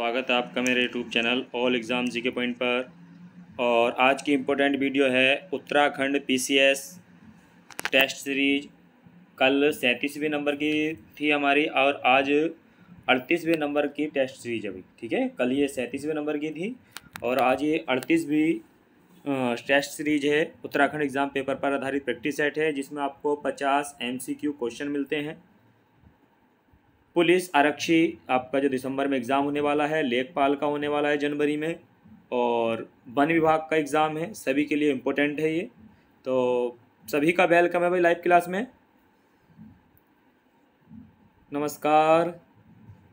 स्वागत है आपका मेरे YouTube channel all exam GK point पर। और आज की इम्पोर्टेंट वीडियो है उत्तराखंड पीसीएस टेस्ट सीरीज। कल 37वें नंबर की थी हमारी और आज 38वें नंबर की टेस्ट सीरीज है भाई। ठीक है, कल ये 37वें नंबर की थी और आज ये 38वीं टेस्ट सीरीज है। उत्तराखंड एग्ज़ाम पेपर पर आधारित प्रैक्टिस सेट है जिसमें आपको 50 MCQ क्वेश्चन मिलते हैं। पुलिस आरक्षी आपका जो दिसंबर में एग्ज़ाम होने वाला है, लेखपाल का होने वाला है जनवरी में, और वन विभाग का एग्ज़ाम है। सभी के लिए इम्पोर्टेंट है ये, तो सभी का वेलकम है भाई लाइव क्लास में। नमस्कार।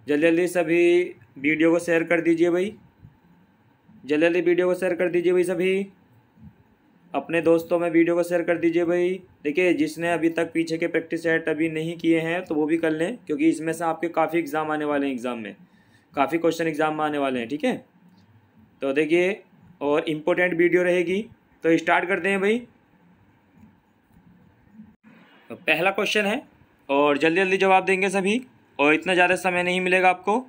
जल्दी जल्दी सभी वीडियो को शेयर कर दीजिए भाई, जल्दी जल्दी वीडियो को शेयर कर दीजिए भाई, सभी अपने दोस्तों में वीडियो को शेयर कर दीजिए भाई। देखिए, जिसने अभी तक पीछे के प्रैक्टिस सेट अभी नहीं किए हैं तो वो भी कर लें, क्योंकि इसमें से आपके काफ़ी एग्ज़ाम आने वाले हैं, एग्ज़ाम में काफ़ी क्वेश्चन एग्ज़ाम में आने वाले हैं। ठीक है, तो देखिए और इम्पोर्टेंट वीडियो रहेगी, तो स्टार्ट करते हैं भाई। तो पहला क्वेश्चन है और जल्दी जल्दी जवाब देंगे सभी, और इतना ज़्यादा समय नहीं मिलेगा आपको।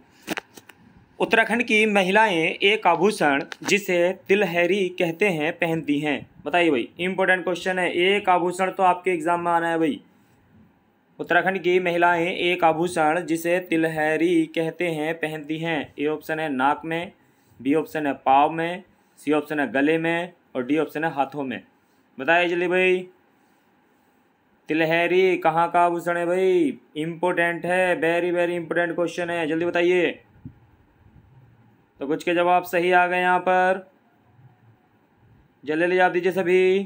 उत्तराखंड की महिलाएं एक आभूषण जिसे तिलहरी कहते हैं पहनती हैं। बताइए भाई, इंपॉर्टेंट क्वेश्चन है। एक आभूषण तो आपके एग्जाम में आना है भाई। उत्तराखंड की महिलाएं एक आभूषण जिसे तिलहरी कहते हैं पहनती हैं। ए ऑप्शन है नाक में, बी ऑप्शन है पाँव में, सी ऑप्शन है गले में, और डी ऑप्शन है हाथों में। बताइए जल्दी भाई, तिलहरी कहाँ का आभूषण है भाई? इंपॉर्टेंट है, वेरी वेरी इंपॉर्टेंट क्वेश्चन है, जल्दी बताइए। तो कुछ के जवाब सही आ गए यहाँ पर, जल्दी जल्दी जवाब दीजिए सभी।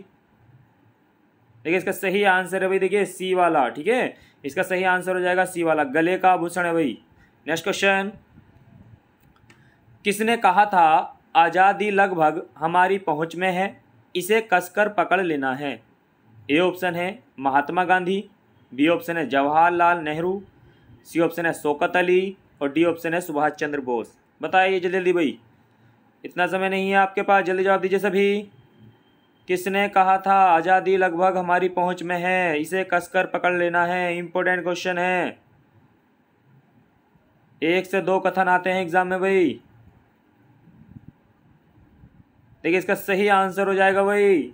देखिए, इसका सही आंसर है भाई, देखिए सी वाला। ठीक है, इसका सही आंसर हो जाएगा सी वाला, गले का आभूषण है भाई। नेक्स्ट क्वेश्चन, किसने कहा था आज़ादी लगभग हमारी पहुंच में है, इसे कसकर पकड़ लेना है? ए ऑप्शन है महात्मा गांधी, बी ऑप्शन है जवाहरलाल नेहरू, सी ऑप्शन है शौकत अली, और डी ऑप्शन है सुभाष चंद्र बोस। बताइए जल्दी जल्दी भाई, इतना समय नहीं है आपके पास, जल्दी जवाब दीजिए सभी। किसने कहा था आज़ादी लगभग हमारी पहुंच में है, इसे कसकर पकड़ लेना है? इंपॉर्टेंट क्वेश्चन है। 1 से 2 कथन आते हैं एग्जाम में भाई। देखिए, इसका सही आंसर हो जाएगा भाई,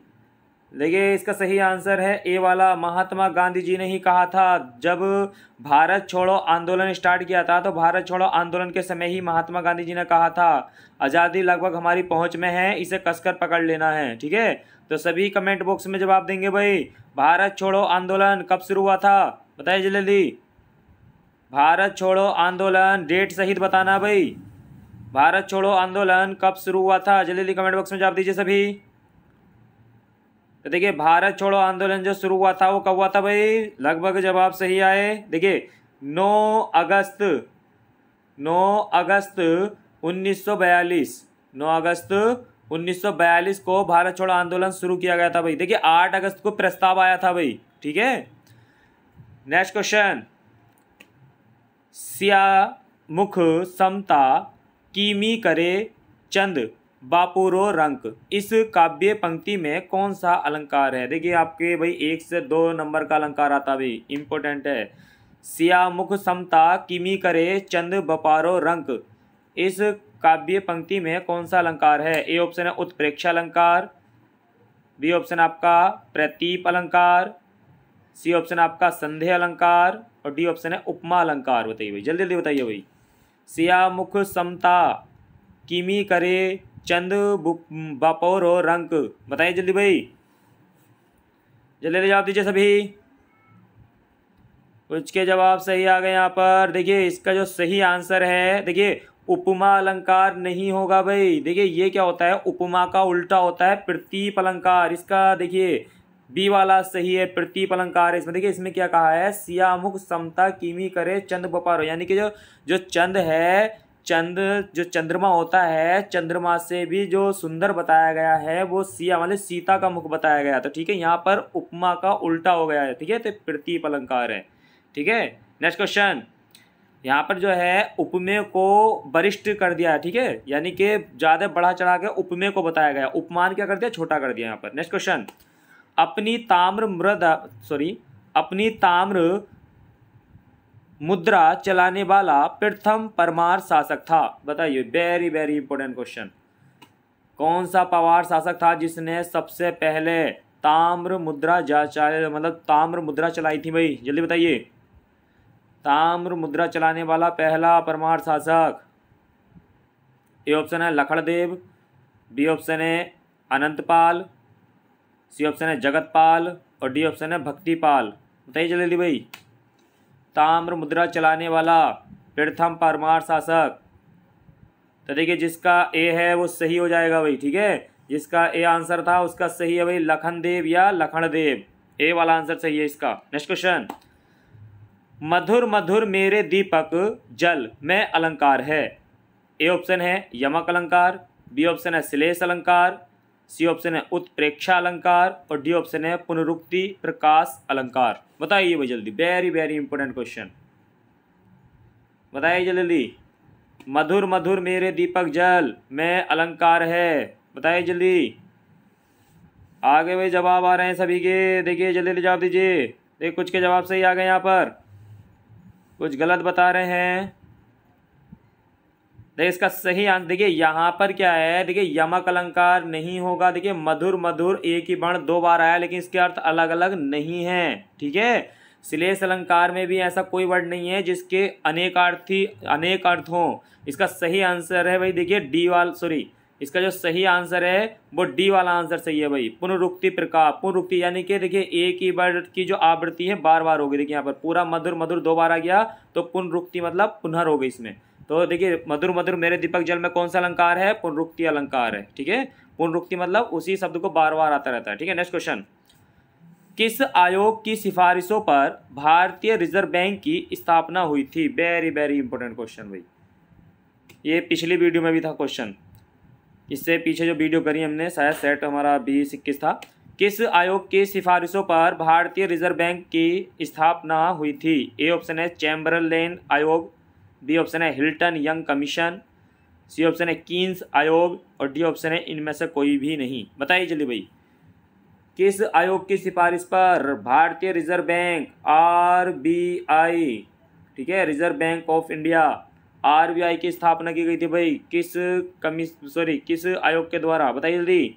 देखिए इसका सही आंसर है ए वाला, महात्मा गांधी जी ने ही कहा था। जब भारत छोड़ो आंदोलन स्टार्ट किया था तो भारत छोड़ो आंदोलन के समय ही महात्मा गांधी जी ने कहा था आज़ादी लगभग हमारी पहुंच में है, इसे कसकर पकड़ लेना है। ठीक है, तो सभी कमेंट बॉक्स में जवाब देंगे भाई। भारत छोड़ो आंदोलन कब शुरू हुआ था? बताइए जल्दी जल्दी। भारत छोड़ो आंदोलन डेट सहित बताना भाई। भारत छोड़ो आंदोलन कब शुरू हुआ था? जल्दी जल्दी कमेंट बॉक्स में जवाब दीजिए सभी। तो देखिए, भारत छोड़ो आंदोलन जो शुरू हुआ था वो कब हुआ था भाई? लगभग जवाब सही आए। देखिए 9 अगस्त 1942, 9 अगस्त 1942 को भारत छोड़ो आंदोलन शुरू किया गया था भाई। देखिए 8 अगस्त को प्रस्ताव आया था भाई। ठीक है, नेक्स्ट क्वेश्चन, स्यामुख समता कीमी करे चंद बापुरो रंक, इस काव्य पंक्ति में कौन सा अलंकार है? देखिए आपके भाई 1 से 2 नंबर का अलंकार आता भाई, इंपॉर्टेंट है। स्यामुख समता किमी करे चंद बपारो रंक, इस काव्य पंक्ति में कौन सा अलंकार है? ए ऑप्शन है उत्प्रेक्षा अलंकार, बी ऑप्शन आपका प्रतीप अलंकार, सी ऑप्शन आपका संदेह अलंकार, और डी ऑप्शन है उपमा अलंकार। बताइए भाई, जल्दी जल्दी बताइए भाई। स्यामुख समता किमी करे चंद बपोरो रंक, बताइए जल्दी भाई, जल्दी जल्दी जवाब दीजिए सभी। कुछ के जवाब सही आ गए यहाँ पर। देखिए, इसका जो सही आंसर है, देखिए उपमा अलंकार नहीं होगा भाई। देखिए ये क्या होता है, उपमा का उल्टा होता है प्रतीप अलंकार। इसका देखिए बी वाला सही है, प्रतीप अलंकार है इसमें। देखिए इसमें क्या कहा है, स्यामुख समता किमी करे चंद बपारो, यानी कि जो चंद है, चंद जो चंद्रमा होता है, चंद्रमा से भी जो सुंदर बताया गया है वो सिया वाले सीता का मुख बताया गया। तो ठीक है, यहाँ पर उपमा का उल्टा हो गया है। ठीक है, तो प्रतीप अलंकार है। ठीक है, नेक्स्ट क्वेश्चन, यहाँ पर जो है उपमेय को वरिष्ठ कर दिया है। ठीक है, यानी कि ज़्यादा बढ़ा चढ़ा के उपमेय को बताया गया, उपमान क्या कर दिया, छोटा कर दिया यहाँ पर। नेक्स्ट क्वेश्चन, अपनी ताम्र मुद्रा चलाने वाला प्रथम परमार शासक था? बताइए, वेरी वेरी इंपॉर्टेंट क्वेश्चन। कौन सा परमार शासक था जिसने सबसे पहले ताम्र मुद्रा ताम्र मुद्रा चलाई थी भाई? जल्दी बताइए। ताम्र मुद्रा चलाने वाला पहला परमार शासक? ए ऑप्शन है लखनदेव, बी ऑप्शन है अनंतपाल, सी ऑप्शन है जगतपाल और डी ऑप्शन है भक्तिपाल। बताइए जल्दी भाई। ताम्र मुद्रा चलाने वाला प्रथम परमार शासक, तो देखिए जिसका ए है वो सही हो जाएगा भाई, ठीक है। जिसका ए आंसर था उसका सही है भाई लखनदेव या लखनदेव, ए वाला आंसर सही है इसका। नेक्स्ट क्वेश्चन, मधुर मधुर मेरे दीपक जल में अलंकार है? ए ऑप्शन है यमक अलंकार, बी ऑप्शन है श्लेष अलंकार, सी ऑप्शन है उत्प्रेक्षा अलंकार और डी ऑप्शन है पुनरुक्ति प्रकाश अलंकार। बताइए भाई जल्दी, वेरी वेरी इंपॉर्टेंट क्वेश्चन, बताइए जल्दी। मधुर मधुर मेरे दीपक जल में अलंकार है, बताइए जल्दी। आगे भाई जवाब आ रहे हैं सभी के, देखिए जल्दी जल्दी जवाब दीजिए। देखिए कुछ के जवाब सही आ गए, यहाँ पर कुछ गलत बता रहे हैं। देखिए इसका सही आंसर, देखिए यहाँ पर क्या है, देखिए यमक अलंकार नहीं होगा। देखिए मधुर मधुर एक ही वर्ण दो बार आया लेकिन इसके अर्थ अलग अलग नहीं है, ठीक है। श्लेष अलंकार में भी ऐसा कोई वर्ड नहीं है जिसके अनेक अर्थ हों। इसका सही आंसर है भाई, देखिए डी वाला, सॉरी इसका जो सही आंसर है वो डी वाला आंसर सही है भाई, पुनरुक्ति प्रकार। पुनरुक्ति यानी कि देखिए एक ही वर्ड की जो आवृत्ति है बार बार होगी। देखिए यहाँ पर पूरा मधुर मधुर दो बार आ गया तो पुनरुक्ति मतलब पुनः हो गई इसमें। तो देखिए मधुर मधुर मेरे दीपक जल में कौन सा अलंकार है? पुनरुक्ति अलंकार है, ठीक है। पुनरुक्ति मतलब उसी शब्द को बार बार आता रहता है, ठीक है। नेक्स्ट क्वेश्चन, किस आयोग की सिफारिशों पर भारतीय रिजर्व बैंक की स्थापना हुई थी? वेरी वेरी इंपॉर्टेंट क्वेश्चन भाई, ये पिछली वीडियो में भी था क्वेश्चन, इससे पीछे जो वीडियो करी हमने शायद सेट हमारा 20-21 था। किस आयोग की सिफारिशों पर भारतीय रिजर्व बैंक की स्थापना हुई थी? ए ऑप्शन है चैम्बरलेन आयोग, बी ऑप्शन है Hilton Young commission, C option है कीन्स आयोग और डी ऑप्शन है इनमें से कोई भी नहीं। बताइए जल्दी भाई, किस आयोग की सिफारिश पर भारतीय रिजर्व बैंक RBI, ठीक है, reserve bank of India RBI की स्थापना की गई थी भाई? किस आयोग के द्वारा? बताइए जल्दी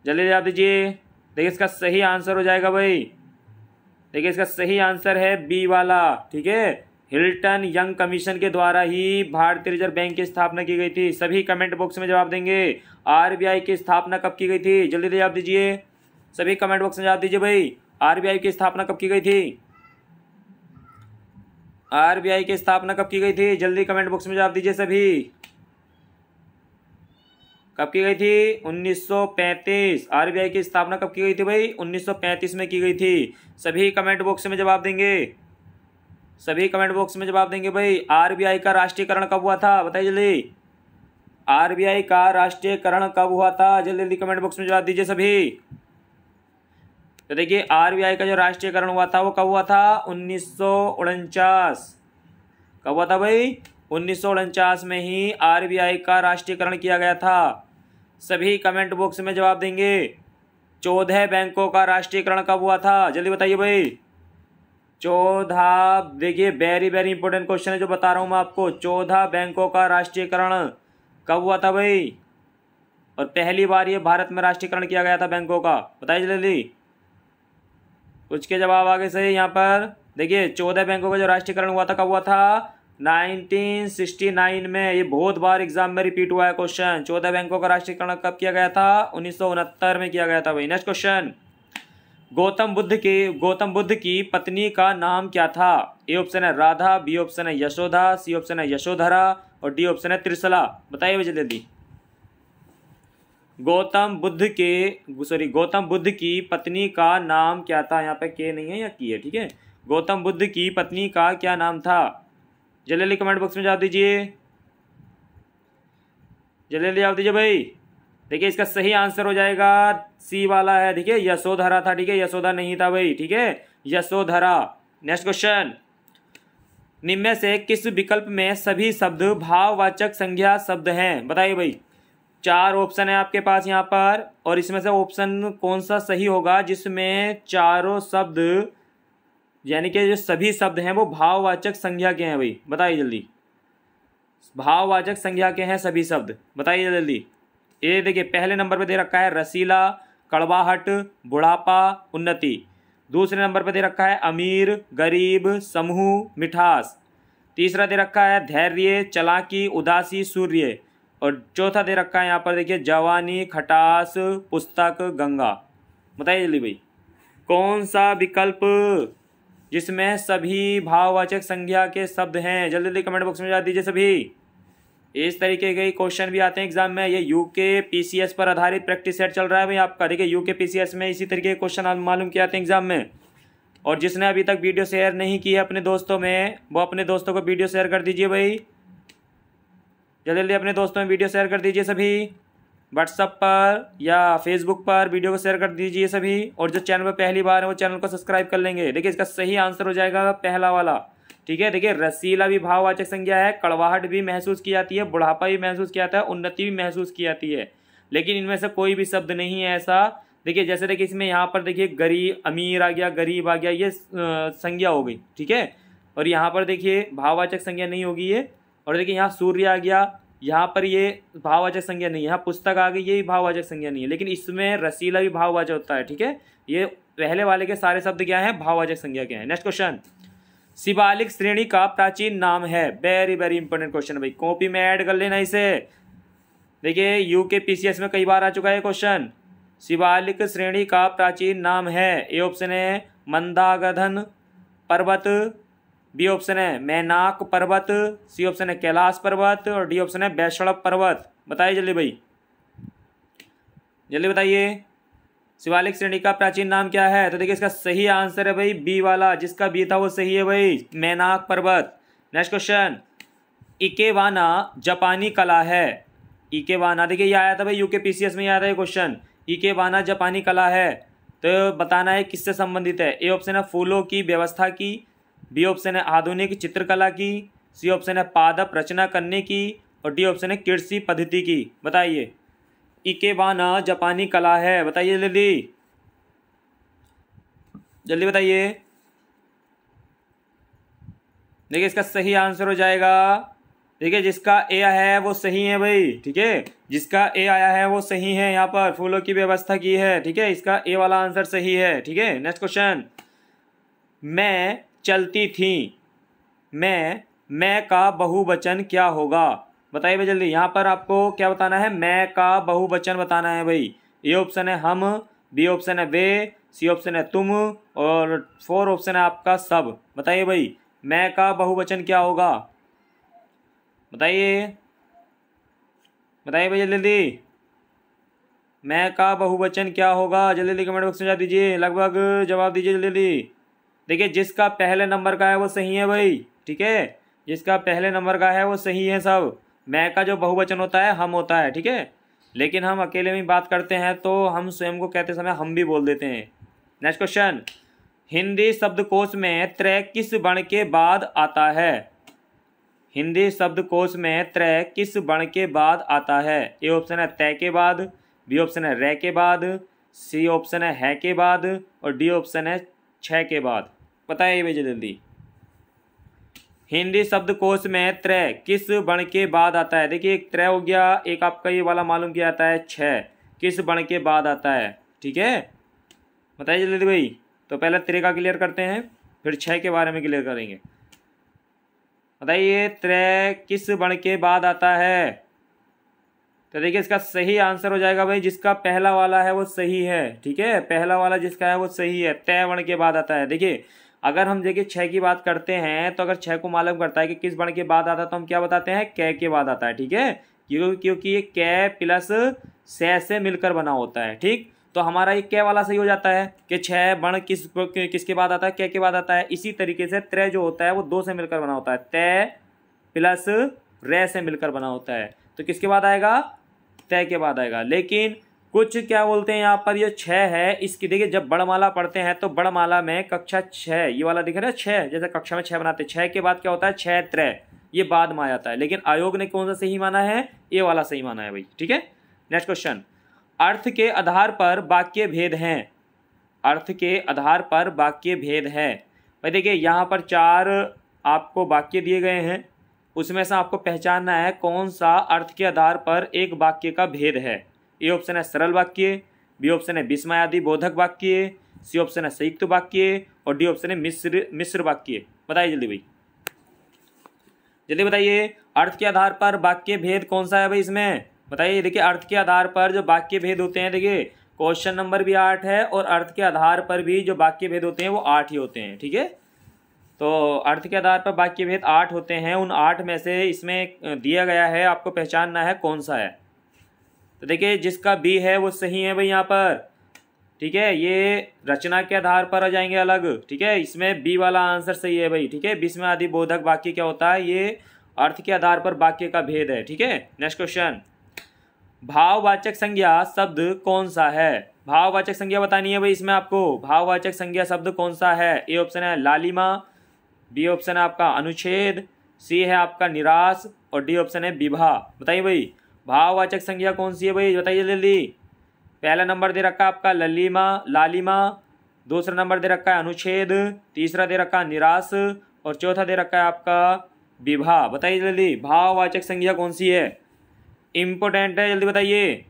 जल्दी जवाब दीजिए। देखिए इसका सही आंसर हो जाएगा भाई, देखिए इसका सही आंसर है बी वाला, ठीक है। हिल्टन यंग कमीशन के द्वारा ही भारतीय रिजर्व बैंक की स्थापना की गई थी। सभी कमेंट बॉक्स में जवाब देंगे। RBI की स्थापना कब की गई थी? जल्दी जवाब दीजिए, सभी कमेंट बॉक्स में जवाब दीजिए भाई। RBI की स्थापना कब की गई थी? RBI की स्थापना कब की गई थी? जल्दी कमेंट बॉक्स में जवाब दीजिए सभी, कब की गई थी? 1935। RBI की स्थापना कब की गई थी भाई? 1935 में की गई थी। सभी कमेंट बॉक्स में जवाब देंगे, सभी कमेंट बॉक्स में जवाब देंगे भाई। RBI का राष्ट्रीयकरण कब हुआ था? बताइए जल्दी, RBI का राष्ट्रीयकरण कब हुआ था? जल्दी जल्दी कमेंट बॉक्स में जवाब दीजिए सभी। तो देखिए RBI का जो राष्ट्रीयकरण हुआ था वो कब हुआ था? 1949। कब हुआ था भाई? 1949 में ही RBI का राष्ट्रीयकरण किया गया था। सभी कमेंट बॉक्स में जवाब देंगे। 14 बैंकों का राष्ट्रीयकरण कब हुआ था? जल्दी बताइए भाई। 14, देखिए वेरी वेरी इंपॉर्टेंट क्वेश्चन है जो बता रहा हूँ मैं आपको। 14 बैंकों का राष्ट्रीयकरण कब हुआ था भाई? और पहली बार ये भारत में राष्ट्रीयकरण किया गया था बैंकों का। बताइए जल्दी, कुछ के जवाब आगे सही। यहाँ पर देखिए 14 बैंकों का जो राष्ट्रीयकरण हुआ था कब हुआ था? 1969 में। ये बहुत बार एग्जाम में रिपीट हुआ है क्वेश्चन। 14 बैंकों का राष्ट्रीयकरण कब किया गया था? 1969 में किया गया था भाई। नेक्स्ट क्वेश्चन, गौतम बुद्ध की पत्नी का नाम क्या था? ए ऑप्शन है राधा, बी ऑप्शन है यशोदा, सी ऑप्शन है यशोधरा और डी ऑप्शन है त्रिशला। बताइए भाई जल्दी। गौतम बुद्ध की पत्नी का नाम क्या था? यहाँ पे के नहीं है या की है, ठीक है। गौतम बुद्ध की पत्नी का क्या नाम था? जल्दी कमेंट बॉक्स में जवाब दीजिए, जल्दी जवाब दीजिए भाई। देखिए इसका सही आंसर हो जाएगा सी वाला है, ठीक है, यशोधरा था, ठीक है, यशोदा नहीं था भाई, ठीक है, यशोधरा। नेक्स्ट क्वेश्चन, निम्न में से किस विकल्प में सभी शब्द भाववाचक संज्ञा शब्द हैं? बताइए भाई। 4 ऑप्शन है आपके पास यहाँ पर और इसमें से ऑप्शन कौन सा सही होगा जिसमें चारों शब्द यानी कि जो सभी शब्द हैं वो भाववाचक संज्ञा के हैं भाई, बताइए जल्दी। भाववाचक संज्ञा के हैं सभी शब्द, बताइए जल्दी। ये देखिए पहले नंबर पे दे रखा है रसीला, कड़वाहट, बुढ़ापा, उन्नति। दूसरे नंबर पे दे रखा है अमीर, गरीब, समूह, मिठास। तीसरा दे रखा है धैर्य, चालाकी, उदासी, सूर्य। और चौथा दे रखा है यहाँ पर देखिए जवानी, खटास, पुस्तक, गंगा। बताइए जल्दी भाई कौन सा विकल्प जिसमें सभी भाववाचक संज्ञा के शब्द हैं, जल्दी जल्दी कमेंट बॉक्स में जा दीजिए सभी। इस तरीके के क्वेश्चन भी आते हैं एग्जाम में। ये यूके पीसीएस पर आधारित प्रैक्टिस सेट चल रहा है भाई आपका। देखिए यूके पीसीएस में इसी तरीके के क्वेश्चन मालूम किए आते हैं एग्जाम में। और जिसने अभी तक वीडियो शेयर नहीं की है अपने दोस्तों में, वो अपने दोस्तों को वीडियो शेयर कर दीजिए भाई। जल्दी जल्दी अपने दोस्तों में वीडियो शेयर कर दीजिए सभी, व्हाट्सएप पर या फेसबुक पर वीडियो को शेयर कर दीजिए सभी। और जो चैनल पर पहली बार है वो चैनल को सब्सक्राइब कर लेंगे। देखिए इसका सही आंसर हो जाएगा पहला वाला, ठीक है। देखिए रसीला भी भाववाचक संज्ञा है, कड़वाहट भी महसूस की जाती है, बुढ़ापा भी महसूस किया जाता है, उन्नति भी महसूस की जाती है, लेकिन इनमें से कोई भी शब्द नहीं है ऐसा। देखिए जैसे देखिए इसमें यहाँ पर देखिए गरीब, अमीर आ गया, गरीब आ गया, ये संज्ञा हो गई, ठीक है। और यहाँ पर देखिए भाववाचक संज्ञा नहीं होगी ये। और देखिए यहाँ सूर्य आ गया, यहाँ पर ये भाववाचक संज्ञा नहीं है। यहाँ पुस्तक आ गई, ये भी भाववाचक संज्ञा नहीं है, लेकिन इसमें रसीला भी भाववाचक होता है, ठीक है। ये पहले वाले के सारे शब्द क्या हैं, भाववाचक संज्ञा के हैं। नेक्स्ट क्वेश्चन, शिवालिक श्रेणी का प्राचीन नाम है। वेरी वेरी इंपॉर्टेंट क्वेश्चन है भाई, कॉपी में ऐड कर लेना इसे। देखिए यूके पीसीएस में कई बार आ चुका है क्वेश्चन। शिवालिक श्रेणी का प्राचीन नाम है। ए ऑप्शन है मंदागधन पर्वत, बी ऑप्शन है मैनाक पर्वत, सी ऑप्शन है कैलाश पर्वत, और डी ऑप्शन है वैष्णव पर्वत। बताइए जल्दी भाई, जल्दी बताइए शिवालिक श्रेणी का प्राचीन नाम क्या है। तो देखिए इसका सही आंसर है भाई बी वाला, जिसका बी था वो सही है भाई, मैनाक पर्वत। नेक्स्ट क्वेश्चन, इकेवाना जापानी कला है। इकेवाना देखिए ये आया था भाई यूके पीसीएस में, आया था ये क्वेश्चन। इकेवाना जापानी कला है, तो बताना है किससे संबंधित है। ए ऑप्शन है फूलों की व्यवस्था की, बी ऑप्शन है आधुनिक चित्रकला की, सी ऑप्शन है पादप रचना करने की, और डी ऑप्शन है कृषि पद्धति की। बताइए इकेबाना जापानी कला है, बताइए जल्दी जल्दी बताइए। देखिए इसका सही आंसर हो जाएगा, देखिए जिसका ए है वो सही है भाई, ठीक है। जिसका ए आया है वो सही है, यहाँ पर फूलों की व्यवस्था की है, ठीक है। इसका ए वाला आंसर सही है, ठीक है। नेक्स्ट क्वेश्चन, मैं चलती थी, मैं का बहुवचन क्या होगा। बताइए भाई जल्दी, यहाँ पर आपको क्या बताना है, मैं का बहुवचन बताना है भाई। ए ऑप्शन है हम, बी ऑप्शन है वे, सी ऑप्शन है तुम, और 4 ऑप्शन है आपका सब। बताइए भाई मैं का बहुवचन क्या होगा, बताइए बताइए भाई जल्दी, मैं का बहुवचन क्या होगा। जल्दी जल्दी कमेंट बॉक्स में जा दीजिए, लगभग जवाब दीजिए जल्दी जल्दी। देखिए जिसका पहले नंबर का है वो सही है भाई, ठीक है। जिसका पहले नंबर का है वो सही है सब। मैं का जो बहुवचन होता है हम होता है, ठीक है। लेकिन हम अकेले में बात करते हैं तो हम स्वयं को कहते समय हम भी बोल देते हैं। नेक्स्ट क्वेश्चन, हिंदी शब्दकोश में त्रय किस वर्ण के बाद आता है। हिंदी शब्दकोश में त्रय किस वर्ण के बाद आता है। ए ऑप्शन है तय के बाद, बी ऑप्शन है रे के बाद, सी ऑप्शन है के बाद, और डी ऑप्शन है छ के बाद। बताइए भाई जल्दी, हिंदी शब्दकोश में त्रय किस वर्ण के बाद आता है। देखिए एक त्रय हो गया, एक आपका ये वाला मालूम किया जाता है छ, किस वर्ण के बाद आता है, ठीक है। बताइए जल्दी भाई। तो पहले त्रय का क्लियर करते हैं, फिर छ के बारे में क्लियर करेंगे। बताइए त्रय किस वर्ण के बाद आता है। तो देखिए इसका सही आंसर हो जाएगा भाई, जिसका पहला वाला है वो सही है, ठीक है। पहला वाला जिसका है वो सही है, तय वर्ण के बाद आता है। देखिए अगर हम देखिए छः की बात करते हैं तो अगर छः को मालूम करता है कि किस वर्ण के बाद आता है तो हम क्या बताते हैं, कै के बाद आता है, ठीक है। क्योंकि ये कै प्लस से मिलकर बना होता है, ठीक। तो हमारा ये कै वाला सही हो जाता है कि छः वर्ण किसके बाद आता है, कै के बाद आता है। इसी तरीके से त्रय जो होता है वो 2 से मिलकर बना होता है, तय प्लस रे से मिलकर बना होता है। तो किसके बाद आएगा, तय के बाद आएगा। लेकिन कुछ क्या बोलते हैं यहाँ पर, ये 6 है, इसकी देखिए जब बड़माला पढ़ते हैं तो बड़माला में कक्षा 6 ये वाला दिख रहा है 6, जैसे कक्षा में 6 बनाते हैं, 6 के बाद क्या होता है 6 त्रय, ये बाद में आ जाता है। लेकिन आयोग ने कौन सा सही माना है, ये वाला सही माना है भाई, ठीक है। नेक्स्ट क्वेश्चन, अर्थ के आधार पर वाक्य भेद हैं। अर्थ के आधार पर वाक्य भेद है। भाई देखिए यहाँ पर 4 आपको वाक्य दिए गए हैं, उसमें से आपको पहचानना है कौन सा अर्थ के आधार पर एक वाक्य का भेद है। ए ऑप्शन है सरल वाक्य, बी ऑप्शन है विस्मयादि बोधक वाक्य, सी ऑप्शन है संयुक्त वाक्य और डी ऑप्शन है मिश्र वाक्य। बताइए जल्दी भाई, जल्दी बताइए, अर्थ के आधार पर वाक्य भेद कौन सा है भाई इसमें, बताइए। देखिए अर्थ के आधार पर जो वाक्य भेद होते हैं, देखिए क्वेश्चन नंबर भी 8 है और अर्थ के आधार पर भी जो वाक्य भेद होते हैं वो 8 ही होते हैं, ठीक है। तो अर्थ के आधार पर वाक्य भेद 8 होते हैं, उन 8 में से इसमें दिया गया है, आपको पहचानना है कौन सा है। तो देखिए जिसका बी है वो सही है भाई यहाँ पर, ठीक है। ये रचना के आधार पर आ जाएंगे अलग, ठीक है। इसमें बी वाला आंसर सही है भाई, ठीक है। विस्मयादि बोधक वाक्य क्या होता है, ये अर्थ के आधार पर वाक्य का भेद है, ठीक है। नेक्स्ट क्वेश्चन, भाववाचक संज्ञा शब्द कौन सा है, भाववाचक संज्ञा बतानी है भाई इसमें आपको। भाववाचक संज्ञा शब्द कौन सा है, ए ऑप्शन है लालिमा, बी ऑप्शन है आपका अनुच्छेद, सी है आपका निराश और डी ऑप्शन है विभा। बताइए भाई भाववाचक संज्ञा कौन सी है भाई, बताइए जल्दी। पहला नंबर दे रखा है आपका लालिमा, दूसरा नंबर दे रखा है अनुच्छेद, तीसरा दे रखा है निराश और चौथा दे रखा है आपका विभा। बताइए जल्दी भाववाचक संज्ञा कौन सी है, इम्पोर्टेंट है, जल्दी बताइए।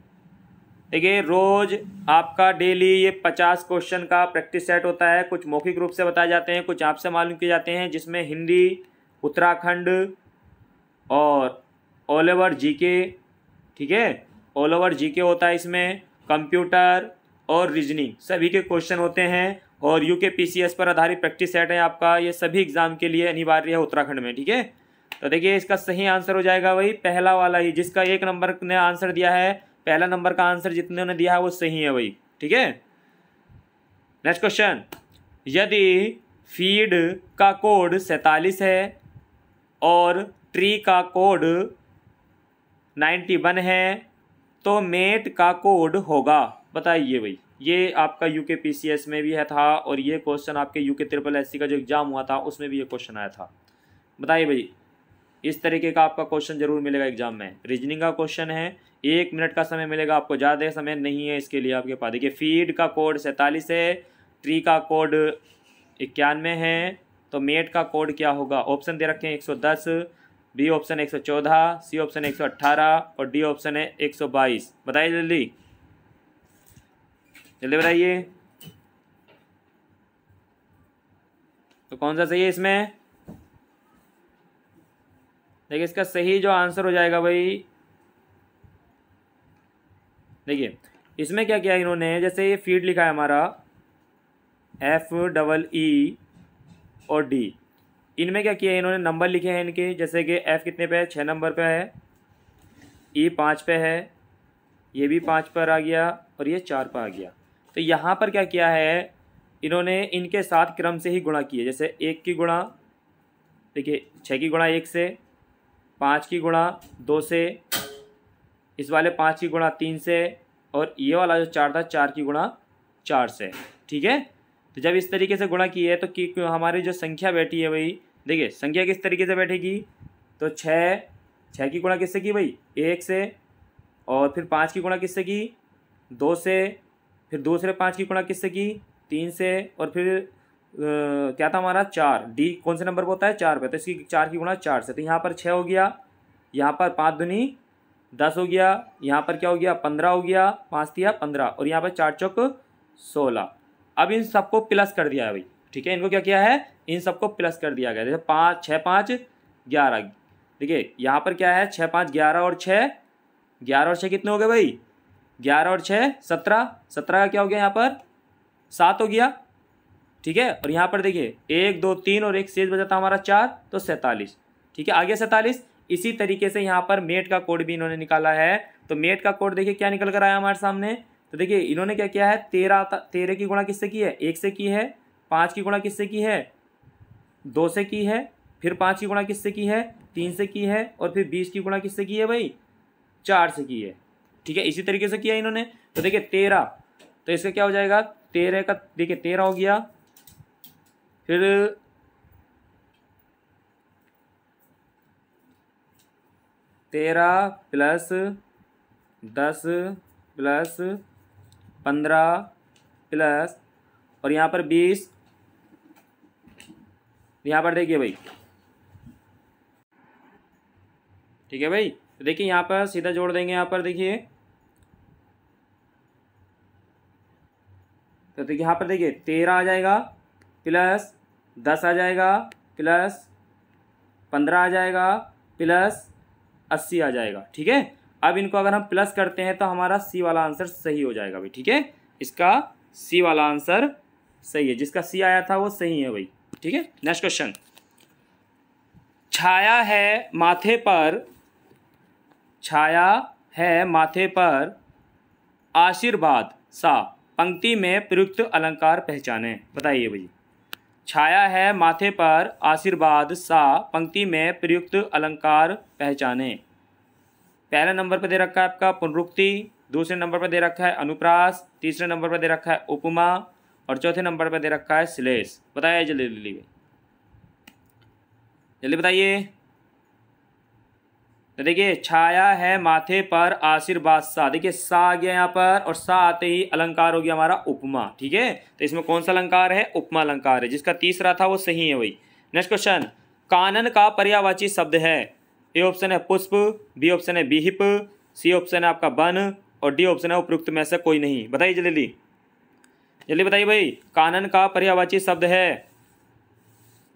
देखिए रोज आपका डेली ये 50 क्वेश्चन का प्रैक्टिस सेट होता है, कुछ मौखिक रूप से बताए जाते हैं, कुछ आपसे मालूम किए जाते हैं, जिसमें हिंदी, उत्तराखंड और ऑल ओवर जीके, ठीक है। ऑल ओवर जीके होता है इसमें, कंप्यूटर और रीजनिंग सभी के क्वेश्चन होते हैं और यूके पीसीएस पर आधारित प्रैक्टिस सेट है आपका, ये सभी एग्जाम के लिए अनिवार्य है उत्तराखंड में, ठीक है। तो देखिए इसका सही आंसर हो जाएगा भाई पहला वाला ही, जिसका 1 नंबर ने आंसर दिया है, पहला नंबर का आंसर जितने ने दिया है वो सही है भाई, ठीक है। नेक्स्ट क्वेश्चन, यदि फीड का कोड 47 है और ट्री का कोड 91 है तो मेट का कोड होगा। बताइए भाई, ये आपका यूके पीसीएस में भी है था और ये क्वेश्चन आपके यूके SSS का जो एग्जाम हुआ था उसमें भी ये क्वेश्चन आया था। बताइए भाई, इस तरीके का आपका क्वेश्चन जरूर मिलेगा एग्जाम में, रीजनिंग का क्वेश्चन है, 1 मिनट का समय मिलेगा आपको, ज़्यादा समय नहीं है इसके लिए आपके पास। देखिए फीड का कोड 47 है, ट्री का कोड 91 है, तो मेट का कोड क्या होगा। ऑप्शन दे रखे हैं 110, बी ऑप्शन 114, सी ऑप्शन 118 और डी ऑप्शन है 122। बताइए जल्दी जल्दी बताइए, तो कौन सा सही है इसमें। देखिए इसका सही जो आंसर हो जाएगा भाई, देखिए इसमें क्या किया इन्होंने, जैसे ये फीड लिखा है हमारा FEE और D, इनमें क्या किया इन्होंने, नंबर लिखे हैं इनके, जैसे कि F कितने पे है, 6 नंबर पे है, E 5 पे है, ये भी 5 पर आ गया और ये 4 पर आ गया। तो यहाँ पर क्या किया है इन्होंने, इनके साथ क्रम से ही गुणा किए, जैसे 1 की गुणा, देखिए 6 की गुणा 1 से, 5 की गुणा 2 से, इस वाले 5 की गुणा 3 से और ये वाला जो 4 था 4 की गुणा 4 से, ठीक है। तो जब इस तरीके से गुणा की है तो कि हमारी जो संख्या बैठी है भाई, देखिए संख्या किस तरीके से बैठेगी, तो 6 की गुणा किससे की भाई, 1 से, और फिर 5 की गुणा किससे की, 2 से, फिर दूसरे 5 की गुणा किससे की, 3 से, और फिर क्या था हमारा 4, डी कौन से नंबर पर होता है, 4 पे, तो इसकी 4 की गुणा 4 से, तो यहाँ पर 6 हो गया, यहाँ पर 5 दूनी 10 हो गया, यहाँ पर क्या हो गया 15 हो गया, 5 दिया 15 और यहाँ पर 4 चौक 16। अब इन सबको प्लस कर दिया है भाई, ठीक है, इनको क्या किया है, इन सबको प्लस कर दिया गया, जैसे 5 6 5 11। देखिए यहाँ पर क्या है 6 5 11 और 6, 11 और 6 कितने हो गए भाई, 11 और 6 17, 17 का क्या हो गया यहाँ पर 7 हो गया, ठीक है। और यहाँ पर देखिए 1 2 3 और एक शेष बचा था हमारा 4, तो 47, ठीक है, आगे 47। इसी तरीके से यहाँ पर मेट का कोड भी इन्होंने निकाला है, तो मेट का कोड देखिए क्या निकल कर आया हमारे सामने। तो देखिए इन्होंने क्या किया है, 13 की गुणा किससे की है, 1 से की है, 5 की गुणा किससे की है, 2 से की है, फिर 5 की गुणा किससे की है, 3 से की है, और फिर 20 की गुणा किससे की है भाई, 4 से की है, ठीक है। इसी तरीके से किया इन्होंने। तो देखिए 13, तो इसका क्या हो जाएगा, 13 का देखिए 13 हो गया, फिर 13 प्लस 10 प्लस 15 प्लस, और यहाँ पर 20 यहाँ पर देखिए भाई, ठीक है भाई। तो देखिए यहाँ पर सीधा जोड़ देंगे, यहाँ पर देखिए, तो देखिए यहाँ पर देखिए 13 आ जाएगा प्लस 10 आ जाएगा प्लस 15 आ जाएगा प्लस 80 आ जाएगा, ठीक है। अब इनको अगर हम प्लस करते हैं तो हमारा सी वाला आंसर सही हो जाएगा भाई, ठीक है। इसका सी वाला आंसर सही है, जिसका सी आया था वो सही है भाई, ठीक है। नेक्स्ट क्वेश्चन, छाया है माथे पर, छाया है माथे पर आशीर्वाद सा पंक्ति में प्रयुक्त अलंकार पहचाने। बताइए भाई, छाया है माथे पर आशीर्वाद सा पंक्ति में प्रयुक्त अलंकार पहचाने। पहले नंबर पर दे रखा है आपका पुनरुक्ति, दूसरे नंबर पर दे रखा है अनुप्रास, तीसरे नंबर पर दे रखा है उपमा और चौथे नंबर पर दे रखा है श्लेष। बताइए जल्दी जल्दी जल्दी बताइए। तो देखिए छाया है माथे पर आशीर्वाद सा, देखिए सा आ गया यहाँ पर और सा आते ही अलंकार हो गया हमारा उपमा, ठीक है। तो इसमें कौन सा अलंकार है? उपमा अलंकार है, जिसका तीसरा था वो सही है भाई। नेक्स्ट क्वेश्चन, कानन का पर्यायवाची शब्द है। ए ऑप्शन है पुष्प, बी ऑप्शन है विहिप, सी ऑप्शन है आपका वन और डी ऑप्शन है उपयुक्त में से कोई नहीं। बताइए जल्दी जल्दी जल्दी बताइए भाई, कानन का पर्यायवाची शब्द है,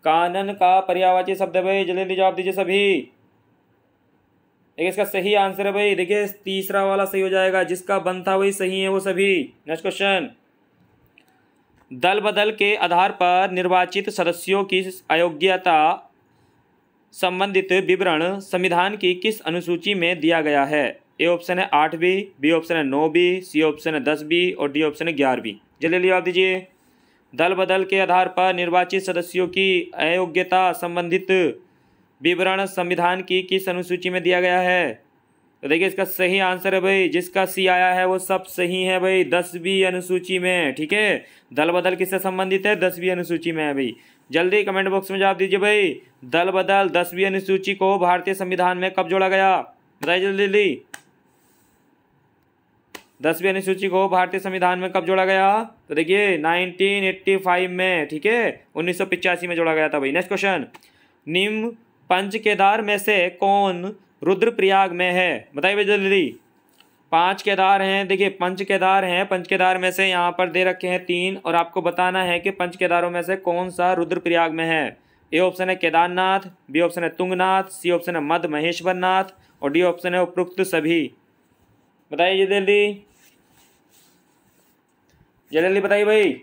कानन का पर्यायवाची शब्द है भाई, जल्दी जल्दी जवाब दीजिए सभी। देखिए इसका सही आंसर है भाई, देखिए तीसरा वाला सही हो जाएगा, जिसका वन था वही सही है वो सभी। नेक्स्ट क्वेश्चन, दल बदल के आधार पर निर्वाचित सदस्यों की अयोग्यता संबंधित विवरण संविधान की किस अनुसूची में दिया गया है? ए ऑप्शन है 8B, बी ऑप्शन है 9B, सी ऑप्शन है 10B और डी ऑप्शन है 11B। जल्दी जवाब दीजिए। दल बदल के आधार पर निर्वाचित सदस्यों की अयोग्यता संबंधित विवरण संविधान की किस अनुसूची में दिया गया है? तो देखिए इसका सही आंसर है भाई, जिसका सी आया है वो सब सही है भाई, 10वीं अनुसूची में, ठीक है। दल बदल किससे संबंधित है? 10वीं अनुसूची में है भाई। जल्दी कमेंट बॉक्स में जवाब दीजिए भाई, दल बदल 10वीं अनुसूची को भारतीय संविधान में कब जोड़ा गया? बताइए जल्दी जल्दी, 10वीं अनुसूची को भारतीय संविधान में कब जोड़ा गया? तो देखिए 1985 में, ठीक है, 1985 में जोड़ा गया था भाई। नेक्स्ट क्वेश्चन, निम्न पंच केदार में से कौन रुद्रप्रयाग में है? बताइए भाई जल्दी। 5 केदार हैं, देखिए पंच केदार हैं, पंच केदार में से यहाँ पर दे रखे हैं 3 और आपको बताना है कि पंच केदारों में से कौन सा रुद्रप्रयाग में है। ए ऑप्शन है केदारनाथ, बी ऑप्शन है तुंगनाथ, सी ऑप्शन है मध्य महेश्वरनाथ और डी ऑप्शन है उपरोक्त सभी। बताइए जल्दी जल्दी बताइए भाई,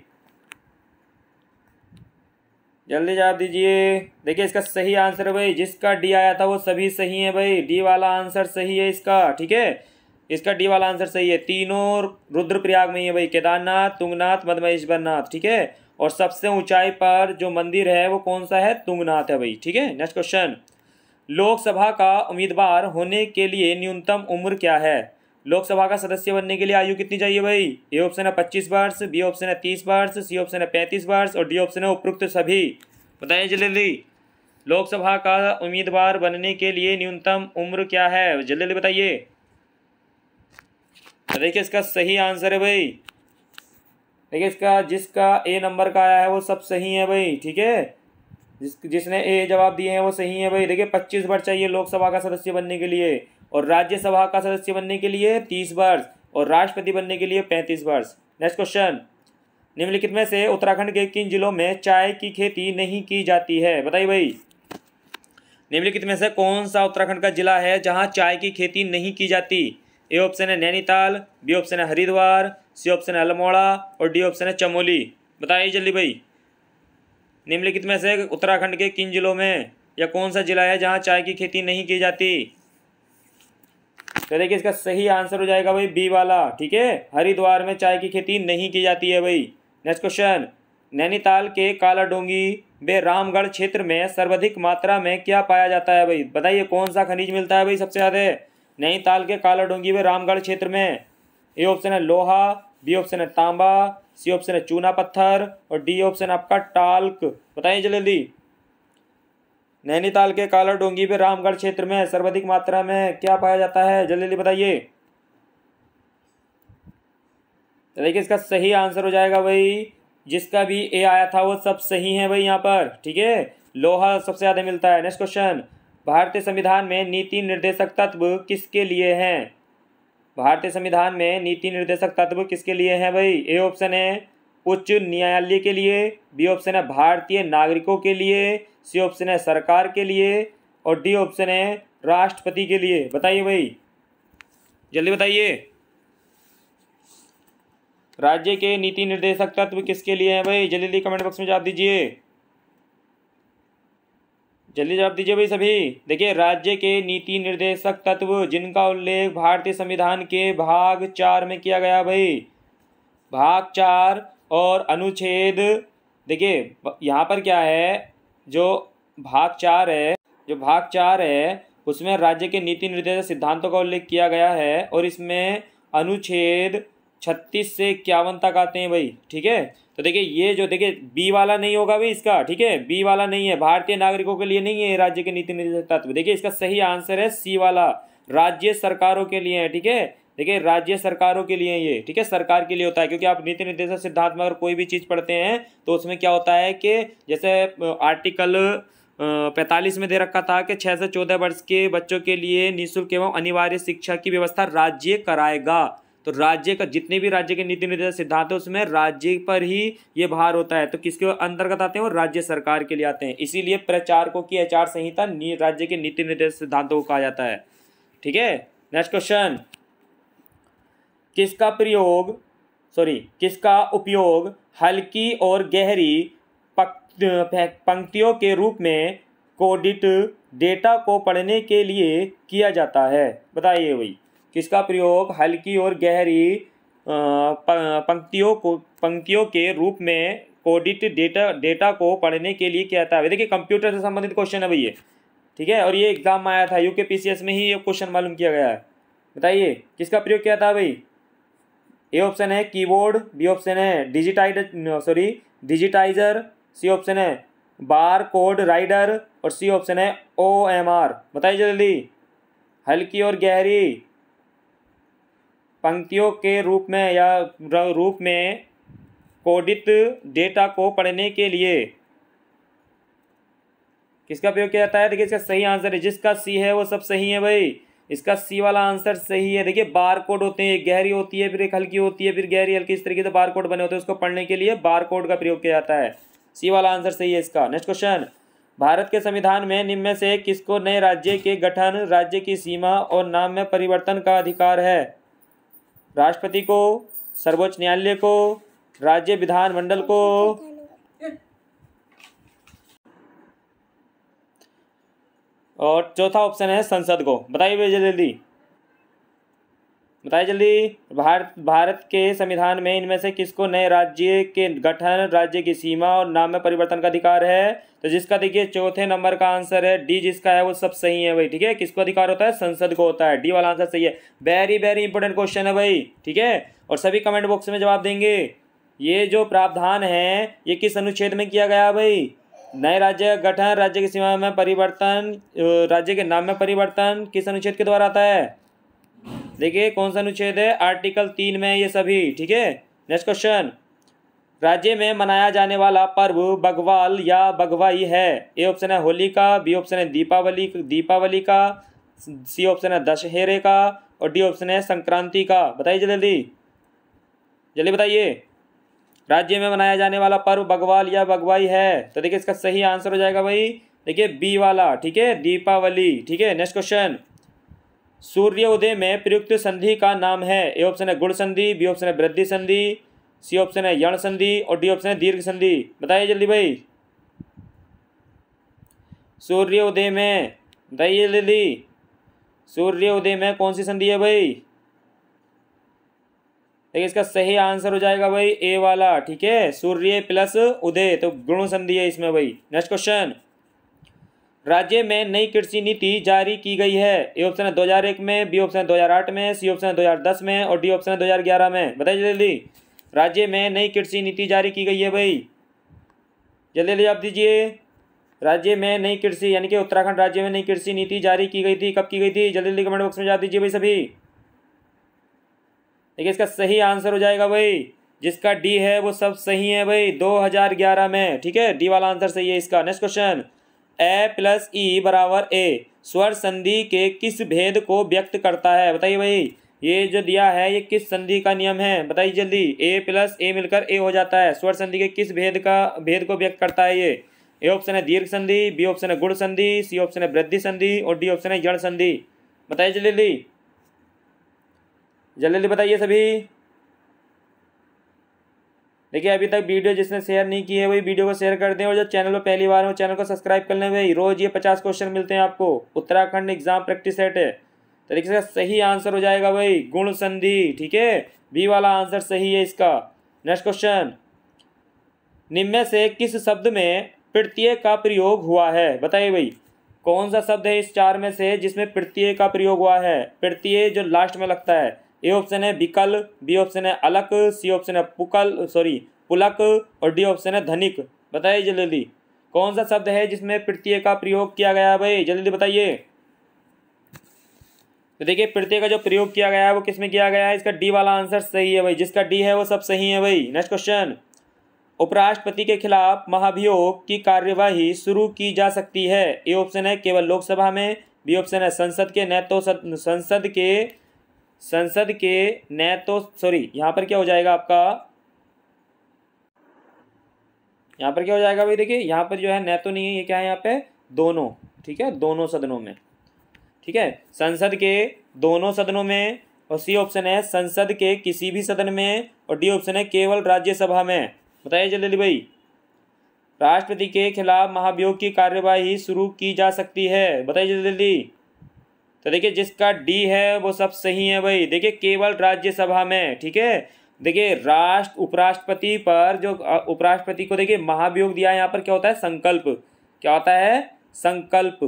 जल्दी जवाब दीजिए। देखिए इसका सही आंसर है भाई, जिसका डी आया था वो सभी सही है भाई, डी वाला आंसर सही है इसका, ठीक है। इसका डी वाला आंसर सही है, तीनों रुद्रप्रयाग में ही है भाई, केदारनाथ, तुंगनाथ, मधमहेश्वरनाथ, ठीक है। और सबसे ऊंचाई पर जो मंदिर है वो कौन सा है? तुंगनाथ है भाई, ठीक है। नेक्स्ट क्वेश्चन, लोकसभा का उम्मीदवार होने के लिए न्यूनतम उम्र क्या है? लोकसभा का सदस्य बनने के लिए आयु कितनी चाहिए भाई? ए ऑप्शन है 25 वर्ष, बी ऑप्शन है 30 वर्ष, सी ऑप्शन है 35 वर्ष और डी ऑप्शन है उपयुक्त सभी। बताइए जल्दी, लोकसभा का उम्मीदवार बनने के लिए न्यूनतम उम्र क्या है? जल्दी जल्दी बताइए। देखिए इसका सही आंसर है भाई, देखिए इसका जिसका ए नंबर का आया है वो सब सही है भाई, ठीक है। जिसने ए जवाब दिए हैं वो सही है भाई। देखिए 25 वर्ष चाहिए लोकसभा का सदस्य बनने के लिए और राज्यसभा का सदस्य बनने के लिए 30 वर्ष और राष्ट्रपति बनने के लिए 35 वर्ष। नेक्स्ट क्वेश्चन, निम्नलिखित में से उत्तराखंड के किन जिलों में चाय की खेती नहीं की जाती है? बताइए भाई, निम्नलिखित में से कौन सा उत्तराखंड का जिला है जहां चाय की खेती नहीं की जाती? ए ऑप्शन है नैनीताल, बी ऑप्शन है हरिद्वार, सी ऑप्शन है अल्मोड़ा और डी ऑप्शन है चमोली। बताइए जल्दी भाई, निम्नलिखित में से उत्तराखंड के किन जिलों में या कौन सा जिला है जहां चाय की खेती नहीं की जाती? तो देखिए इसका सही आंसर हो जाएगा भाई बी वाला, ठीक है। हरिद्वार में चाय की खेती नहीं की जाती है भाई। नेक्स्ट क्वेश्चन, नैनीताल के कालाडोंगी व रामगढ़ क्षेत्र में सर्वाधिक मात्रा में क्या पाया जाता है भाई? बताइए कौन सा खनिज मिलता है भाई सबसे ज़्यादा नैनीताल के कालाडोंगी व रामगढ़ क्षेत्र में? ए ऑप्शन है लोहा, बी ऑप्शन है तांबा, सी ऑप्शन है चूना पत्थर और डी ऑप्शन आपका टाल्क। बताइए जल्दी, नैनीताल के कालाडोंगी व रामगढ़ क्षेत्र में सर्वाधिक मात्रा में क्या पाया जाता है? जल्दी जल्दी बताइए। तो देखिए इसका सही आंसर हो जाएगा भाई, जिसका भी ए आया था वो सब सही है भाई यहाँ पर, ठीक है। लोहा सबसे ज़्यादा मिलता है। नेक्स्ट क्वेश्चन, भारतीय संविधान में नीति निर्देशक तत्व किसके लिए हैं? भारतीय संविधान में नीति निर्देशक तत्व किसके लिए हैं भाई? ए ऑप्शन है उच्च न्यायालय के लिए, बी ऑप्शन है भारतीय नागरिकों के लिए, सी ऑप्शन है सरकार के लिए और डी ऑप्शन है राष्ट्रपति के लिए। बताइए भाई, जल्दी बताइए। राज्य के नीति निर्देशक तत्व किसके लिए हैं भाई? जल्दी जल्दी कमेंट बॉक्स में जवाब दीजिए, जल्दी जवाब दीजिए भाई सभी। देखिए, राज्य के नीति निर्देशक तत्व जिनका उल्लेख भारतीय संविधान के भाग 4 में किया गया भाई, भाग 4 और अनुच्छेद, देखिए यहाँ पर क्या है, जो भाग 4 है उसमें राज्य के नीति निर्देशक सिद्धांतों का उल्लेख किया गया है और इसमें अनुच्छेद 36 से 51 तक आते हैं भाई। ठीक है, तो देखिए ये जो, देखिए बी वाला नहीं होगा भाई इसका। ठीक है, बी वाला नहीं है, भारतीय नागरिकों के लिए नहीं है राज्य के नीति निर्देशक तत्व। देखिए इसका सही आंसर है सी वाला, राज्य सरकारों के लिए है। ठीक है, देखिए राज्य सरकारों के लिए ये, ठीक है, सरकार के लिए होता है, क्योंकि आप नीति निर्देशक सिद्धांत में अगर कोई भी चीज़ पढ़ते हैं तो उसमें क्या होता है कि जैसे आर्टिकल 45 में दे रखा था कि 6 से 14 वर्ष के बच्चों के लिए निःशुल्क एवं अनिवार्य शिक्षा की व्यवस्था राज्य कराएगा। तो राज्य का जितने भी राज्य के नीति निर्देशक सिद्धांत है उसमें राज्य पर ही ये भार होता है। तो किसके अंतर्गत आते हैं? वो राज्य सरकार के लिए आते हैं। इसीलिए प्रचारकों की आचार संहिता राज्य के नीति निर्देशक सिद्धांतों को कहा जाता है। ठीक है, नेक्स्ट क्वेश्चन, किसका उपयोग हल्की और गहरी पंक्तियों के रूप में कोडित डेटा को पढ़ने के लिए किया जाता है? बताइए भाई, किसका प्रयोग हल्की और गहरी पंक्तियों के रूप में कोडित डेटा को पढ़ने के लिए किया जाता है? देखिए कंप्यूटर से संबंधित क्वेश्चन है भाई ये। ठीक है, और ये एग्जाम में आया था, यूकेपीसीएस में ही ये क्वेश्चन मालूम किया गया है। बताइए किसका प्रयोग किया था भाई? ए ऑप्शन है कीबोर्ड, बी ऑप्शन है डिजिटाइजर, सी ऑप्शन है बार कोड राइडर और सी ऑप्शन है OMR। बताइए जल्दी। हल्की और गहरी पंक्तियों के रूप में या रूप में कोडित डेटा को पढ़ने के लिए किसका प्रयोग किया जाता है? देखिए इसका सही आंसर है, जिसका सी है वो सब सही है भाई, इसका सी वाला आंसर सही है। देखिए बार कोड होते हैं, एक गहरी होती है, फिर एक हल्की होती है, फिर गहरी हल्की, इस तरीके से बार कोड बने होते हैं, उसको पढ़ने के लिए बार कोड का प्रयोग किया जाता है। सी वाला आंसर सही है इसका। नेक्स्ट क्वेश्चन, भारत के संविधान में निम्न में से किसको नए राज्य के गठन, राज्य की सीमा और नाम में परिवर्तन का अधिकार है? राष्ट्रपति को, सर्वोच्च न्यायालय को, राज्य विधानमंडल को, और चौथा ऑप्शन है संसद को। बताइए जल्दी, बताइए जल्दी। भारत के संविधान में इनमें से किसको नए राज्य के गठन, राज्य की सीमा और नाम में परिवर्तन का अधिकार है? तो जिसका देखिए चौथे नंबर का आंसर है डी, जिसका है वो सब सही है भाई। ठीक है, किसको अधिकार होता है? संसद को होता है। डी वाला आंसर सही है। वेरी वेरी इंपॉर्टेंट क्वेश्चन है भाई। ठीक है, और सभी कमेंट बॉक्स में जवाब देंगे। ये जो प्रावधान है ये किस अनुच्छेद में किया गया भाई? नए राज्य गठन, राज्य की सीमा में परिवर्तन, राज्य के नाम में परिवर्तन किस अनुच्छेद के द्वारा आता है? देखिए कौन सा अनुच्छेद है? आर्टिकल 3 में ये सभी। ठीक है, नेक्स्ट क्वेश्चन, राज्य में मनाया जाने वाला पर्व बग्वाल या बगवाई है? ए ऑप्शन है होली का, बी ऑप्शन है दीपावली का, सी ऑप्शन है दशहरे का और डी ऑप्शन है संक्रांति का। बताइए जल्दी जल्दी बताइए। राज्य में मनाया जाने वाला पर्व बग्वाल या बगवाई है, तो देखिए इसका सही आंसर हो जाएगा भाई, देखिए बी वाला। ठीक है, दीपावली। ठीक है, नेक्स्ट क्वेश्चन, सूर्योदय में प्रयुक्त संधि का नाम है? ए ऑप्शन है गुण संधि, बी ऑप्शन है वृद्धि संधि, सी ऑप्शन है यण संधि और डी ऑप्शन है दीर्घ संधि। बताइए जल्दी भाई। सूर्योदय में, बताइए जल्दी, सूर्योदय में कौन सी संधि है भाई? देखिए इसका सही आंसर हो जाएगा भाई ए वाला। ठीक है, सूर्य प्लस उदय, तो गुण संधि है इसमें भाई। नेक्स्ट क्वेश्चन, राज्य में नई कृषि नीति जारी की गई है? ए ऑप्शन है 2001 में, बी ऑप्शन है 2008 में, सी ऑप्शन है 2010 में और डी ऑप्शन है 2011 में। बताइए जल्दी। राज्य में नई कृषि नीति जारी की गई है भाई, जल्दी जल्दी आप दीजिए। राज्य में नई कृषि यानी कि उत्तराखंड राज्य में नई कृषि नीति जारी की गई थी, कब की गई थी? जल्दी जल्दी कमेंट बॉक्स में जवाब दीजिए भाई सभी। देखिए इसका सही आंसर हो जाएगा भाई, जिसका डी है वो सब सही है भाई, 2011 में। ठीक है, डी वाला आंसर सही है इसका। नेक्स्ट क्वेश्चन, ए प्लस ई बराबर ए स्वर संधि के किस भेद को व्यक्त करता है? बताइए भाई, ये जो दिया है ये किस संधि का नियम है? बताइए जल्दी। ए प्लस ए मिलकर ए हो जाता है। स्वर संधि के किस भेद को व्यक्त करता है ये? ए ऑप्शन है दीर्घ संधि, बी ऑप्शन है गुण संधि, सी ऑप्शन है वृद्धि संधि और डी ऑप्शन है जड़ संधि। बताइए जल्दी जल्दी जल्दी जल्दी बताइए सभी। देखिए अभी तक वीडियो जिसने शेयर नहीं की है वही वीडियो को शेयर कर दें, और जो चैनल पर पहली बार हो चैनल को सब्सक्राइब कर लें भाई। रोज ये 50 क्वेश्चन मिलते हैं आपको। उत्तराखंड एग्जाम प्रैक्टिस सेट है। तो देखिए इसका सही आंसर हो जाएगा भाई गुण संधि। ठीक है, बी वाला आंसर सही है इसका। नेक्स्ट क्वेश्चन, निम्न में से किस शब्द में प्रत्यय का प्रयोग हुआ है? बताइए भाई, कौन सा शब्द है इस चार में से जिसमें प्रत्यय का प्रयोग हुआ है? प्रत्यय जो लास्ट में लगता है। ए ऑप्शन है विकल, बी ऑप्शन है अलक, सी ऑप्शन है पुलक और डी ऑप्शन है धनिक। बताइए जल्दी जल्दी कौन सा शब्द है जिसमें प्रत्यय का प्रयोग किया गया है भाई? जल्दी जल्दी बताइए। तो देखिए प्रत्यय का जो प्रयोग किया गया है वो किसमें किया गया है? इसका डी वाला आंसर सही है भाई। जिसका डी है वो सब सही है भाई। नेक्स्ट क्वेश्चन, उपराष्ट्रपति के खिलाफ महाभियोग की कार्यवाही शुरू की जा सकती है। ए ऑप्शन है केवल लोकसभा में, बी ऑप्शन है संसद के यहाँ पर क्या हो जाएगा आपका? यहाँ पर क्या हो जाएगा भाई? देखिए यहाँ पर जो है नेतो नहीं है, ये क्या है यहाँ पे? दोनों। ठीक है, दोनों सदनों में। ठीक है, संसद के दोनों सदनों में, और सी ऑप्शन है संसद के किसी भी सदन में, और डी ऑप्शन है केवल राज्यसभा में। बताइए जल्दी जल्दी भाई। राष्ट्रपति के खिलाफ महाभियोग की कार्यवाही शुरू की जा सकती है। बताइए जल्दी जल्दी। तो देखिए जिसका डी है वो सब सही है भाई। देखिए केवल राज्यसभा में। ठीक है, देखिए उपराष्ट्रपति पर जो उपराष्ट्रपति को देखिए महाभियोग दिया है, यहाँ पर क्या होता है? संकल्प। क्या होता है? संकल्प।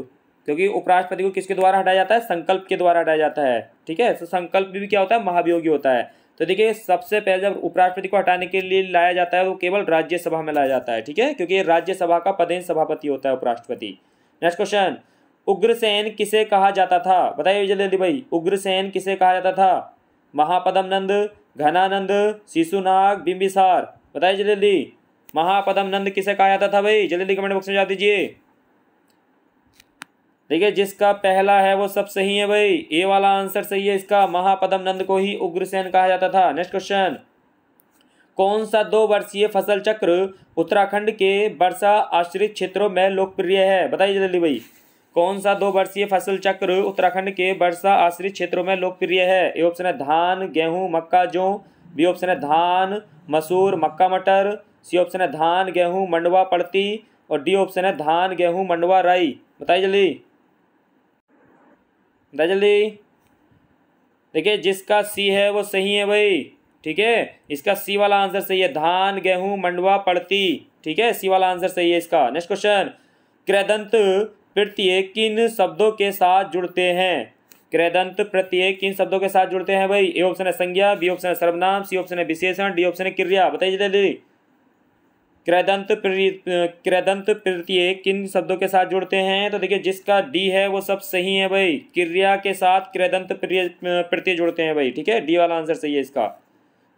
क्योंकि उपराष्ट्रपति को किसके द्वारा हटाया जाता है? संकल्प के द्वारा हटाया जाता है। ठीक है, तो संकल्प भी क्या होता है? महाभियोगी होता है। तो देखिए सबसे पहले जब उपराष्ट्रपति को हटाने के लिए लाया जाता है तो केवल राज्यसभा में लाया जाता है। ठीक है, क्योंकि राज्यसभा का पदेन सभापति होता है उपराष्ट्रपति। नेक्स्ट क्वेश्चन, उग्रसेन किसे कहा जाता था? बताइए जल्दी जल्दी भाई, उग्रसेन किसे कहा जाता था? महापद्म नंद, घनानंद, शिशुनाग, बिंबिसार। बताइए जल्दी जल्दी महापद्म नंद किसे कहा जाता था भाई? जल्दी जल्दी कमेंट बॉक्स में जवाब दीजिए। देखिए जिसका पहला है वो सब सही है भाई। ए वाला आंसर सही है इसका। महापद्म नंद को ही उग्रसेन कहा जाता था। नेक्स्ट क्वेश्चन, कौन सा 2 वर्षीय फसल चक्र उत्तराखंड के वर्षा आश्रित क्षेत्रों में लोकप्रिय है? बताइए जल्दी भाई, कौन सा 2 वर्षीय फसल चक्र उत्तराखंड के वर्षा आश्रित क्षेत्रों में लोकप्रिय है? ए ऑप्शन है धान, गेहूं, मक्का, जौ, बी ऑप्शन है धान, मसूर, मक्का, मटर, सी ऑप्शन है धान, गेहूं, मंडवा, पड़ती और डी ऑप्शन है धान, गेहूं, मंडवा, राई। बताइए जल्दी बताइए जल्दी। देखिए जिसका सी है वो सही है भाई। ठीक है, इसका सी वाला आंसर सही है, धान, गेहूं, मंडवा, पड़ती। ठीक है, सी वाला आंसर सही है इसका। नेक्स्ट क्वेश्चन, कृदंत प्रत्यय किन शब्दों के साथ जुड़ते हैं? कृदंत प्रत्यय किन शब्दों के साथ जुड़ते हैं भाई? ए ऑप्शन है संज्ञा, बी ऑप्शन है सर्वनाम, सी ऑप्शन है विशेषण, डी ऑप्शन है क्रिया। बताइए जल्दी। कृदंत प्रत्यय किन शब्दों के साथ जुड़ते हैं? तो देखिए जिसका डी है वो सब सही है भाई। क्रिया के साथ कृदंत प्रत्यय जुड़ते हैं भाई। ठीक है, डी वाला आंसर सही है इसका।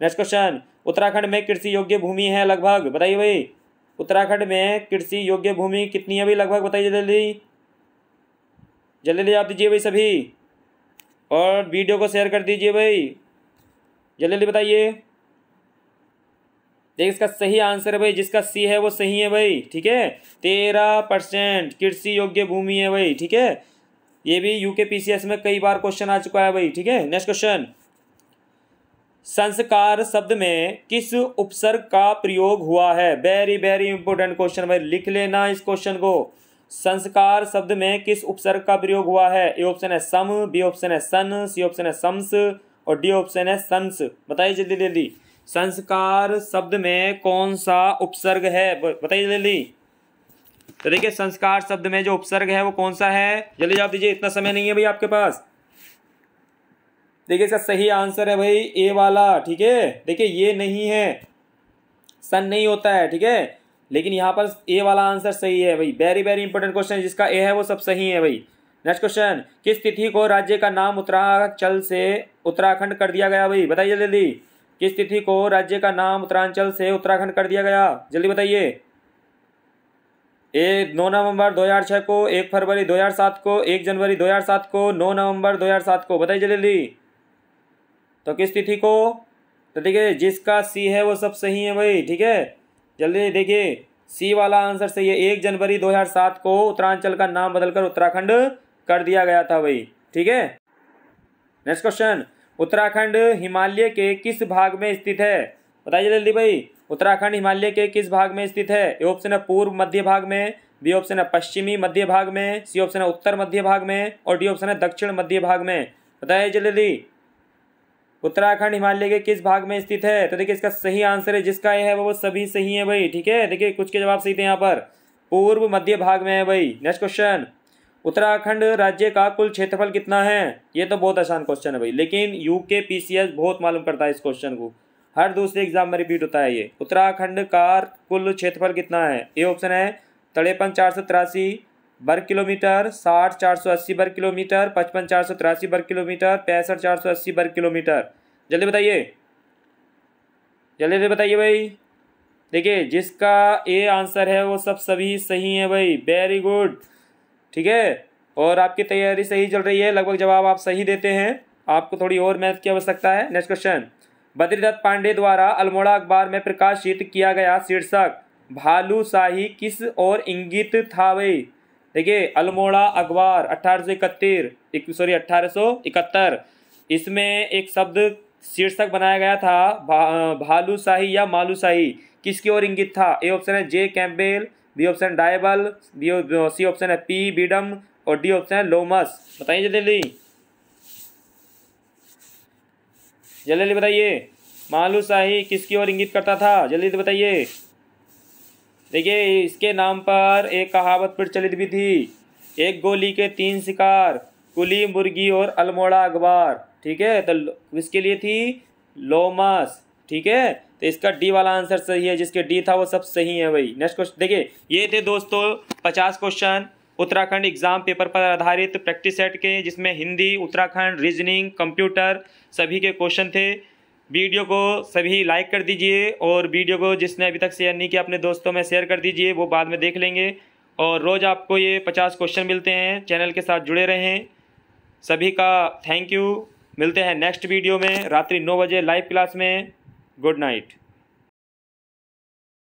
नेक्स्ट क्वेश्चन, उत्तराखंड में कृषि योग्य भूमि है लगभग? बताइए भाई, उत्तराखंड में कृषि योग्य भूमि कितनी है भाई लगभग? बताइए जल्दी जल्दी आप दीजिए भाई सभी, और वीडियो को शेयर कर दीजिए भाई। जल्दी जल्दी बताइए। देखिए इसका सही आंसर है भाई, जिसका सी है वो सही है भाई। ठीक है, 13% कृषि योग्य भूमि है भाई। ठीक है, ये भी यूकेपीसीएस में कई बार क्वेश्चन आ चुका है भाई। ठीक है, नेक्स्ट क्वेश्चन, संस्कार शब्द में किस उपसर्ग का प्रयोग हुआ है? वेरी वेरी इंपॉर्टेंट क्वेश्चन भाई, लिख लेना इस क्वेश्चन को। संस्कार शब्द में किस उपसर्ग का प्रयोग हुआ है? ए ऑप्शन है सम, बी ऑप्शन है सन, सी ऑप्शन है सम्स और डी ऑप्शन है संस। बताइए जल्दी जल्दी, संस्कार शब्द में कौन सा उपसर्ग है? बताइए जल्दी। तो देखिए संस्कार शब्द में जो उपसर्ग है वो कौन सा है? जल्दी जवाब दीजिए, इतना समय नहीं है भाई आपके पास। देखिए इसका सही आंसर है भाई ए वाला। ठीक है, देखिए ये नहीं है, सन नहीं होता है। ठीक है, लेकिन यहाँ पर ए वाला आंसर सही है भाई। वेरी वेरी इंपॉर्टेंट क्वेश्चन, जिसका ए है वो सब सही है भाई। नेक्स्ट क्वेश्चन, किस तिथि को राज्य का नाम उत्तरांचल से उत्तराखंड कर दिया गया भाई? बताइए जल्दी, किस तिथि को राज्य का नाम उत्तरांचल से उत्तराखंड कर दिया गया? जल्दी बताइए। 9 नवंबर 2006 को, 1 फरवरी 2007 को, 1 जनवरी 2007 को, 9 नवंबर 2007 को, बताइए जल्दी। तो किस तिथि को? तो देखिए जिसका सी है वो सब सही है भाई, ठीक है। जल्दी देखिए सी वाला आंसर सही है। 1 जनवरी 2007 को उत्तरांचल का नाम बदलकर उत्तराखंड कर दिया गया था भाई, ठीक है। नेक्स्ट क्वेश्चन, उत्तराखंड हिमालय के किस भाग में स्थित है? बताइए जल्दी भाई, उत्तराखंड हिमालय के किस भाग में स्थित है? ए ऑप्शन है पूर्व मध्य भाग में, बी ऑप्शन है पश्चिमी मध्य भाग में, सी ऑप्शन है उत्तर मध्य भाग में और डी ऑप्शन है दक्षिण मध्य भाग में। बताइए जल्दी उत्तराखंड हिमालय के किस भाग में स्थित है? तो देखिए इसका सही आंसर है, जिसका ये है वो सभी सही है भाई, ठीक है। देखिए कुछ के जवाब सही थे यहाँ पर, पूर्व मध्य भाग में है भाई। नेक्स्ट क्वेश्चन, उत्तराखंड राज्य का कुल क्षेत्रफल कितना है? ये तो बहुत आसान क्वेश्चन है भाई, लेकिन यूके पीसीएस बहुत मालूम करता है इस क्वेश्चन को, हर दूसरे एग्जाम में रिपीट होता है ये। उत्तराखंड का कुल क्षेत्रफल कितना है? ए ऑप्शन है 53,483 वर्ग किलोमीटर, 60,480 वर्ग किलोमीटर, 55,483 वर्ग किलोमीटर, 65,480 वर्ग किलोमीटर। जल्दी बताइए, जल्दी बताइए भाई। देखिए जिसका ए आंसर है वो सब सभी सही है भाई, वेरी गुड, ठीक है। और आपकी तैयारी सही चल रही है, लगभग जवाब आप सही देते हैं, आपको थोड़ी और मेहनत की आवश्यकता है। नेक्स्ट क्वेश्चन, बद्रीदत्त पांडे द्वारा अल्मोड़ा अखबार में प्रकाशित किया गया शीर्षक भालूशाही किस ओर इंगित था भाई? देखिए अल्मोड़ा अखबार 1871, इसमें एक शब्द शीर्षक बनाया गया था भालूशाही या मालूशाही, किसकी ओर इंगित था? ए ऑप्शन है जे कैम्पबेल, बी ऑप्शन डायबल, सी ऑप्शन है पी बीडम और डी ऑप्शन है लोमस। बताइए जल्दी जल्दी बताइए, मालूशाही किसकी ओर इंगित करता था? जल्दी बताइए। देखिए इसके नाम पर एक कहावत प्रचलित भी थी, एक गोली के 3 शिकार, कुली, मुर्गी और अल्मोड़ा अखबार, ठीक है। तो इसके लिए थी लोमस, ठीक है। तो इसका डी वाला आंसर सही है, जिसके डी था वो सब सही है भाई। नेक्स्ट क्वेश्चन देखिए, ये थे दोस्तों 50 क्वेश्चन उत्तराखंड एग्जाम पेपर पर आधारित प्रैक्टिस सेट के, जिसमें हिंदी, उत्तराखंड, रीजनिंग, कंप्यूटर सभी के क्वेश्चन थे। वीडियो को सभी लाइक कर दीजिए और वीडियो को जिसने अभी तक शेयर नहीं किया अपने दोस्तों में शेयर कर दीजिए, वो बाद में देख लेंगे। और रोज़ आपको ये 50 क्वेश्चन मिलते हैं, चैनल के साथ जुड़े रहें। सभी का थैंक यू, मिलते हैं नेक्स्ट वीडियो में रात्रि 9 बजे लाइव क्लास में। Good night.